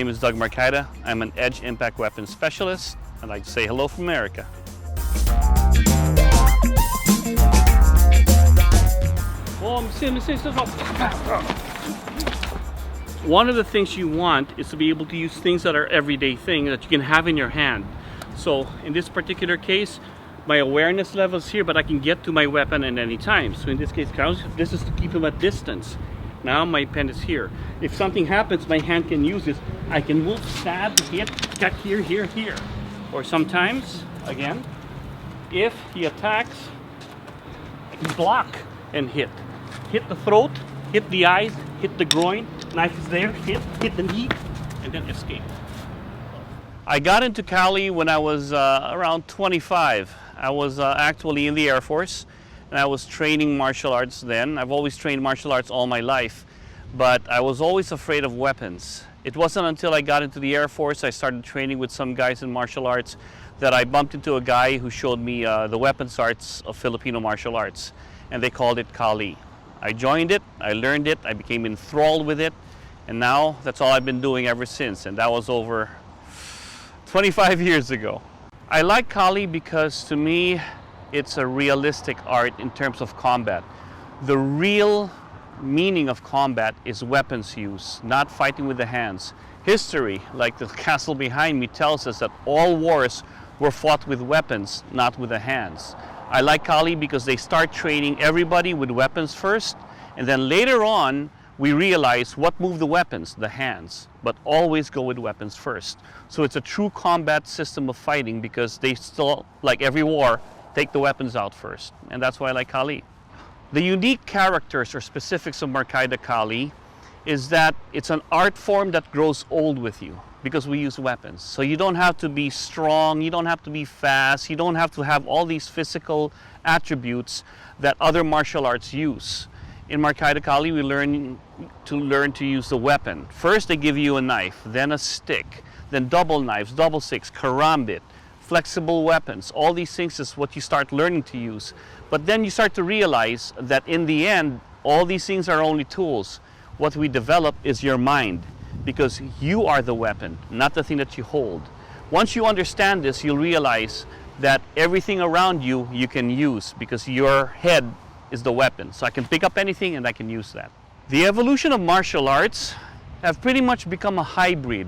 name is Doug Marcaida. I'm an Edge Impact Weapons Specialist. I'd like to say hello from America. One of the things you want is to be able to use things that are everyday things that you can have in your hand. So in this particular case, my awareness level is here, but I can get to my weapon at any time. So in this case, this is to keep him at distance. Now my pen is here. If something happens, my hand can use this. I can move, stab, hit, cut here, here, here. Or sometimes, again, if he attacks, I can block and hit. Hit the throat, hit the eyes, hit the groin, knife is there, hit the knee, and then escape. I got into Kali when I was around 25. I was actually in the Air Force, and I was training martial arts then. I've always trained martial arts all my life, but I was always afraid of weapons. It wasn't until I got into the Air Force, I started training with some guys in martial arts, that I bumped into a guy who showed me the weapons arts of Filipino martial arts, and they called it Kali. I joined it, I learned it, I became enthralled with it, and now that's all I've been doing ever since, and that was over 25 years ago. I like Kali because to me it's a realistic art in terms of combat. The real meaning of combat is weapons use, not fighting with the hands. History, like the castle behind me, tells us that all wars were fought with weapons, not with the hands. I like Kali because they start training everybody with weapons first, and then later on we realize what moved the weapons, the hands, but always go with weapons first. So it's a true combat system of fighting because they still, like every war, take the weapons out first, and that's why I like Kali. The unique characters or specifics of Marcaida Kali is that it's an art form that grows old with you because we use weapons. So you don't have to be strong, you don't have to be fast, you don't have to have all these physical attributes that other martial arts use. In Marcaida Kali, we learn to use the weapon. First, they give you a knife, then a stick, then double knives, double sticks, karambit, flexible weapons. All these things is what you start learning to use. But then you start to realize that in the end, all these things are only tools. What we develop is your mind, because you are the weapon, not the thing that you hold. Once you understand this, you'll realize that everything around you, you can use because your head is the weapon. So I can pick up anything and I can use that. The evolution of martial arts have pretty much become a hybrid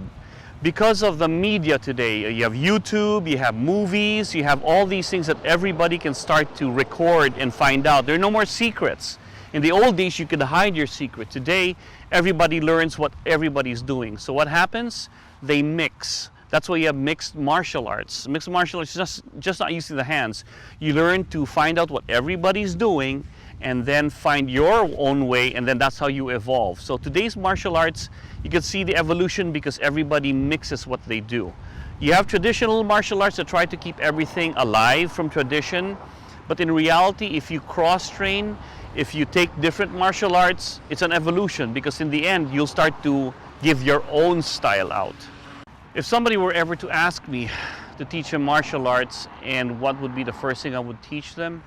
because of the media today. You have YouTube, you have movies, you have all these things that everybody can start to record and find out. There are no more secrets. In the old days, you could hide your secret. Today, everybody learns what everybody's doing. So what happens? They mix. That's why you have mixed martial arts. Mixed martial arts is just not using the hands. You learn to find out what everybody's doing and then find your own way, and then that's how you evolve. So today's martial arts, you can see the evolution because everybody mixes what they do. You have traditional martial arts that try to keep everything alive from tradition, but in reality, if you cross-train, if you take different martial arts, it's an evolution because in the end, you'll start to give your own style out. If somebody were ever to ask me to teach them martial arts and what would be the first thing I would teach them,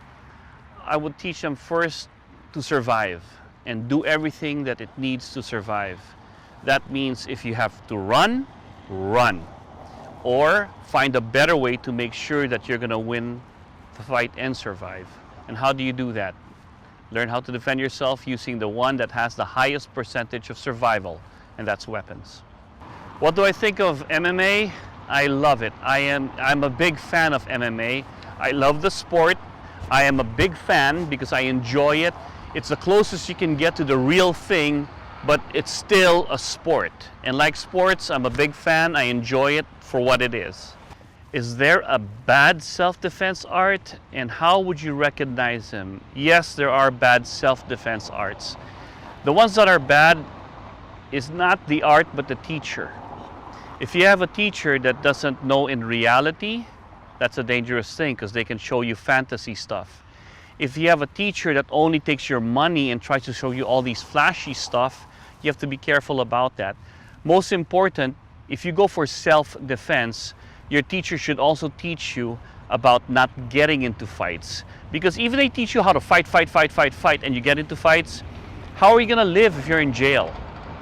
I would teach them first to survive and do everything that it needs to survive. That means if you have to run, run. Or find a better way to make sure that you're going to win the fight and survive. And how do you do that? Learn how to defend yourself using the one that has the highest percentage of survival, and that's weapons. What do I think of MMA? I love it. I'm a big fan of MMA. I love the sport. I am a big fan because I enjoy it. It's the closest you can get to the real thing, but it's still a sport. And like sports, I'm a big fan. I enjoy it for what it is. Is there a bad self-defense art, and how would you recognize them? Yes, there are bad self-defense arts. The ones that are bad is not the art but the teacher. If you have a teacher that doesn't know in reality, that's a dangerous thing because they can show you fantasy stuff. If you have a teacher that only takes your money and tries to show you all these flashy stuff, you have to be careful about that. Most important, if you go for self-defense, your teacher should also teach you about not getting into fights. Because even they teach you how to fight, and you get into fights, how are you going to live if you're in jail?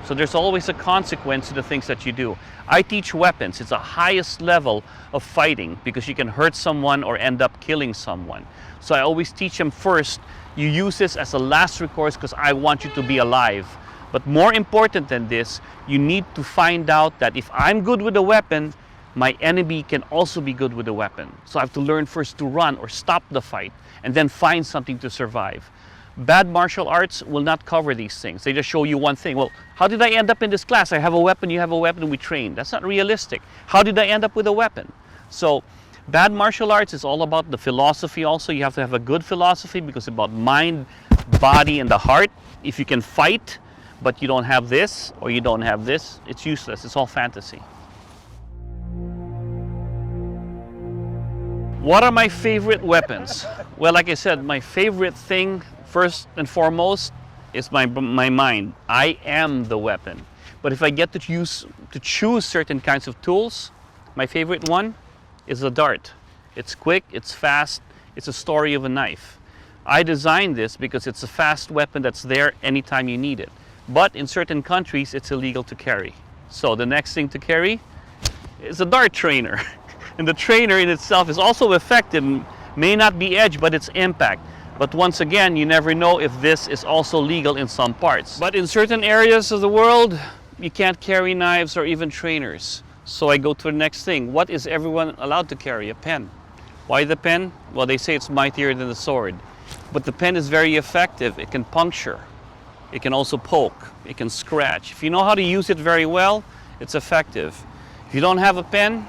So there's always a consequence to the things that you do. I teach weapons. It's the highest level of fighting because you can hurt someone or end up killing someone. So I always teach them first, you use this as a last recourse because I want you to be alive. But more important than this, you need to find out that if I'm good with a weapon, my enemy can also be good with a weapon. So I have to learn first to run or stop the fight and then find something to survive. Bad martial arts will not cover these things. They just show you one thing. Well, how did I end up in this class? I have a weapon, you have a weapon, we train. That's not realistic. How did I end up with a weapon? So bad martial arts is all about the philosophy also. You have to have a good philosophy because it's about mind, body, and the heart. If you can fight, but you don't have this or you don't have this, it's useless. It's all fantasy. What are my favorite weapons? Well, like I said, my favorite thing, first and foremost, is my mind. I am the weapon. But if I get to choose certain kinds of tools, my favorite one is a dart. It's quick, it's fast, it's a story of a knife. I designed this because it's a fast weapon that's there anytime you need it. But in certain countries, it's illegal to carry. So the next thing to carry is a dart trainer. And the trainer in itself is also effective, may not be edge, but it's impact. But once again, you never know if this is also legal in some parts. But in certain areas of the world, you can't carry knives or even trainers. So I go to the next thing. What is everyone allowed to carry? A pen. Why the pen? Well, they say it's mightier than the sword. But the pen is very effective. It can puncture. It can also poke. It can scratch. If you know how to use it very well, it's effective. If you don't have a pen,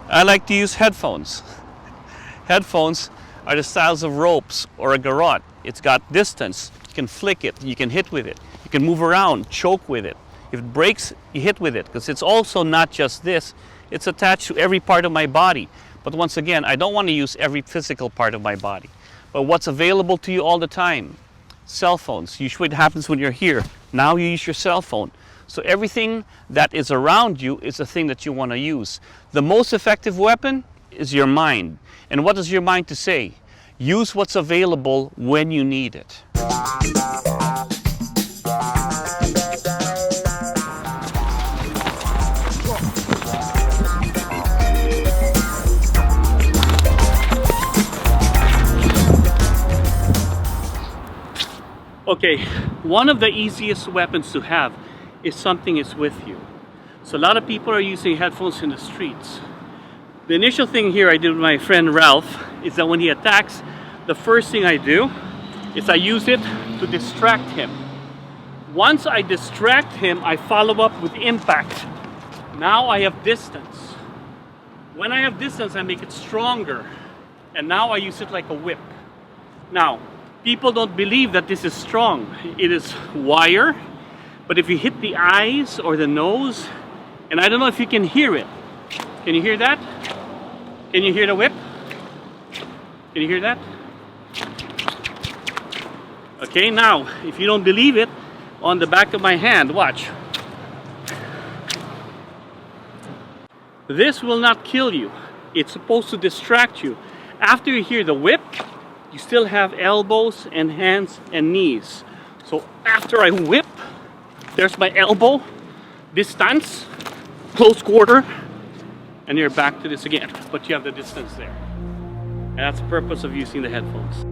I like to use headphones. Headphones are the styles of ropes or a garrote. It's got distance. You can flick it. You can hit with it. You can move around, choke with it. If it breaks, you hit with it because it's also not just this. It's attached to every part of my body. But once again, I don't want to use every physical part of my body. But what's available to you all the time? Cell phones. Usually it happens when you're here. Now you use your cell phone. So everything that is around you is a thing that you want to use. The most effective weapon is your mind. And what does your mind to say? Use what's available when you need it. Okay, one of the easiest weapons to have is something is with you. So a lot of people are using headphones in the streets. The initial thing here I did with my friend Ralph is that when he attacks, the first thing I do is I use it to distract him. Once I distract him, I follow up with impact. Now I have distance. When I have distance, I make it stronger. And now I use it like a whip. Now, people don't believe that this is strong. It is wire, but if you hit the eyes or the nose, and I don't know if you can hear it. Can you hear that? Can you hear the whip? Can you hear that? Okay, now, if you don't believe it, on the back of my hand, watch. This will not kill you. It's supposed to distract you. After you hear the whip, you still have elbows and hands and knees. So after I whip, there's my elbow, distance, close quarter, and you're back to this again. But you have the distance there. And that's the purpose of using the headphones.